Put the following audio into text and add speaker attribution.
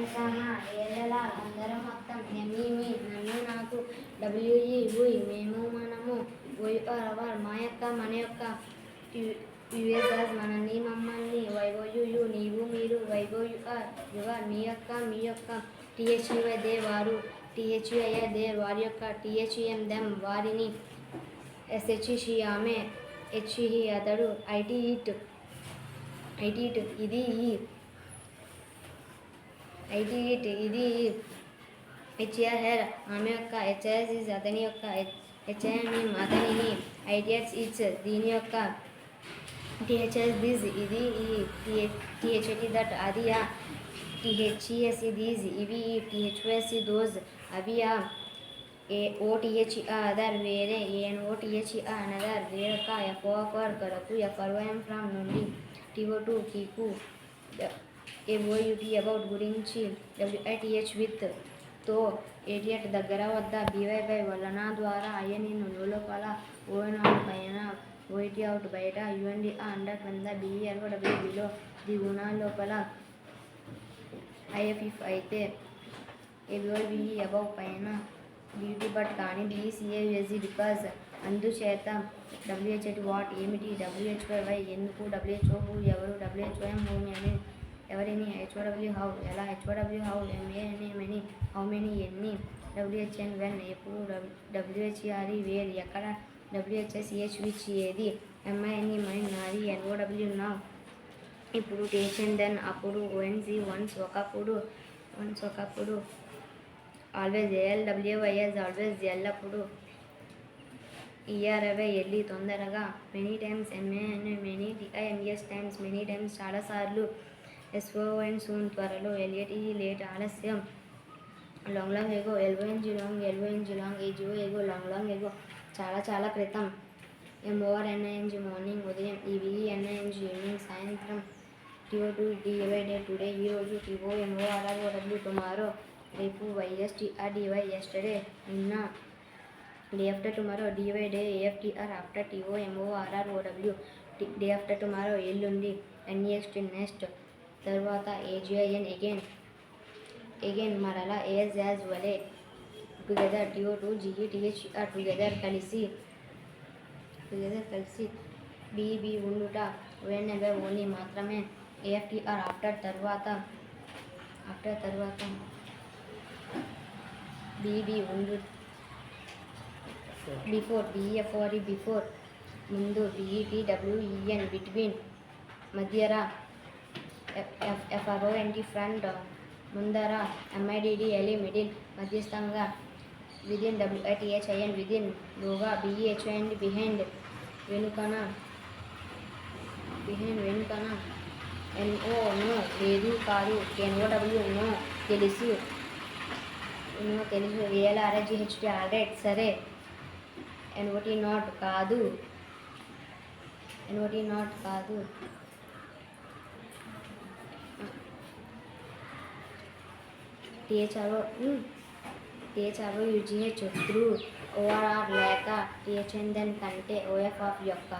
Speaker 1: ఏళ్ళ అందరం మొత్తం మీ నన్ను నాకు డబ్ల్యూఈ ఉయ్ మేము మనము ఉయ్ అవర్ మా యొక్క మన యొక్క యుఎస్ మనల్ని మమ్మల్ని వైవోయు నీవు మీరు వైవోయు యువర్ మీ యొక్క టిహెచ్యుఐ దే వారు టిహెచ్యుఐ దే వారి యొక్క టిహెచ్యుఎం దెమ్ వారిని ఎస్హెచ్ఈ ఆమె హెచ్ఈ అతడు ఐటీ ఇట్ ఇది హెచ్ఆర్ హెర్ ఆమె యొక్క హెచ్ఐఎస్ ఇస్ అతని యొక్క హెచ్ఐఎం అతనిని ఐటిఎస్ ఇట్స్ దీని యొక్క టిహెచ్ఎస్ దిస్ ఇది టిహెచ్టి దట్ అది టిహెచ్ఈఎస్ దీస్ ఇవి టిహెచ్ఎస్ దోస్ అవి ఓటిహెచ్ అదర్ వేరే ఏఎన్ఓటిహెచ్ అనదర్ వేరొక ఎఫ్ఓఫర్ కొరకు ఎఫ్ఆర్ఓఎం ఫ్రమ్ నుండి టిఓ2 కీకు ఏఓయుటి అబౌట్ గురించి డబ్ల్యూఐటిహెచ్ విత్ తో ఏటిఎట్ దగ్గర వద్ద బీవైపై వలన ద్వారా ఐఎన్ఇన్ లోపల ఓఎన్ఆర్ పైన ఓయిటి అవుట్ బయట యుఎన్డి అండర్ క్రింద బిఈఎల్ఓడబ్ల్యూ బిలో దిగున లోపల ఐఎఫ్ఇఫ్ అయితే ఏబిఓబిఈ అబౌవ్ పైన బ్యూటీ బట్ కానీ బిఈసిఏయుఎస్జి బికాజ్ అందుచేత డబ్ల్యూహెచ్ఎట్ వాట్ ఏమిటి డబ్ల్యూహెచ్వై ఎందుకు డబ్ల్యూహెచ్ఓ హూ ఎవరు డబ్ల్యూహెచ్ఓఎం హూమ్ అని ఎవరిని హెచ్ఓడబ్ల్యూ హౌ ఎలా హెచ్ఓడబ్ల్యూ హౌ ఎంఏఎన్ఏ మెనీ హౌ మెనీ ఎన్ని డబ్ల్యూహెచ్ఎన్ వెన్ ఎప్పుడు డబ్ల్యూహెచ్ఆర్ఈ వేర్ ఎక్కడ డబ్ల్యూహెచ్ఎస్ఈహెచ్ విచ్ ఏది ఎంఐఎన్ఈ మైండ్ నాది ఎన్ఓడబ్ల్యూ నా ఇప్పుడు టిహెచ్ఎన్ దెన్ అప్పుడు ఓఎన్సీ వన్స్ ఒకప్పుడు ఆల్వేజ్ ఏఎల్డబ్ల్యూఐఎస్ ఆల్వేజ్ ఎల్లప్పుడు ఈఆర్ఐ ఎల్లి తొందరగా many times MANA many TIMS times many times చాలాసార్లు ఎస్ఓఎన్ సూన్ త్వరలో ఎల్ఏటి లేట్ ఆలస్యం long ago LONG long AGO ago long ago చాలా క్రితం ఎంఓఆర్ ఎన్ఐఎన్జి మార్నింగ్ ఉదయం ఈవిఈ ఎన్ఐఎన్జి ఈవినింగ్ సాయంత్రం టిఓ2 డివైడెడ్ టుడే ఈరోజు టిఓ ఎంఓఆర్ఆర్ఓడబ్ల్యూ టుమారో రేపు వైఎస్టిఆర్ డివై ఎస్టర్డే నిన్న day after tomorrow DY day AFTR after TO MORROW day after tomorrow ఎల్లుండి ఎన్ఈఎక్స్టీ నెక్స్ట్ తర్వాత ఏజిఐఎన్ అగైన్ మరలా ఏఎస్ యాజ్ వలే టుగెదర్ టిఓ2 జిఈటిహెచ్ఆర్ టుగెదర్ కలిసి బీబీ ఉండుట వెనెవే ఓన్లీ మాత్రమే ఏఎఫ్టిఆర్ ఆఫ్టర్ తర్వాత బీబీ ఉండు బిఫోర్ బిఎఫ్ఆర్ఈ బిఫోర్ ముందు బిఈటి డబ్ల్యూఈఎన్ బిట్వీన్ మధ్యర ఎఫ్ఆర్ఓఎన్టి ఫ్రంట్ ముందర ఎంఐడిడి ఎలి మిడిల్ మధ్యస్థంగా విదిన్ డబ్ల్యూఐటిహెచ్ఐఎన్ విదిన్ లోగా బిఈహెచ్ఐఎన్ బిహైండ్ వెనుకన ఎన్ఓ నో లేదు కాదు ఎన్ఓడబ్ల్యూ నో తెలుసు ఏఎల్ఆర్ఐజిహెచ్టి ఆల్రైట్ సరే ఎన్ఓటి నాట్ కాదు టిహెచ్ఆర్ఓ యూజిహెచ్ త్రూ ఓఆర్ఆర్ లేక టిహెచ్ఎన్ దెన్ కంటే ఓఎఫ్ ఆఫ్ యొక్క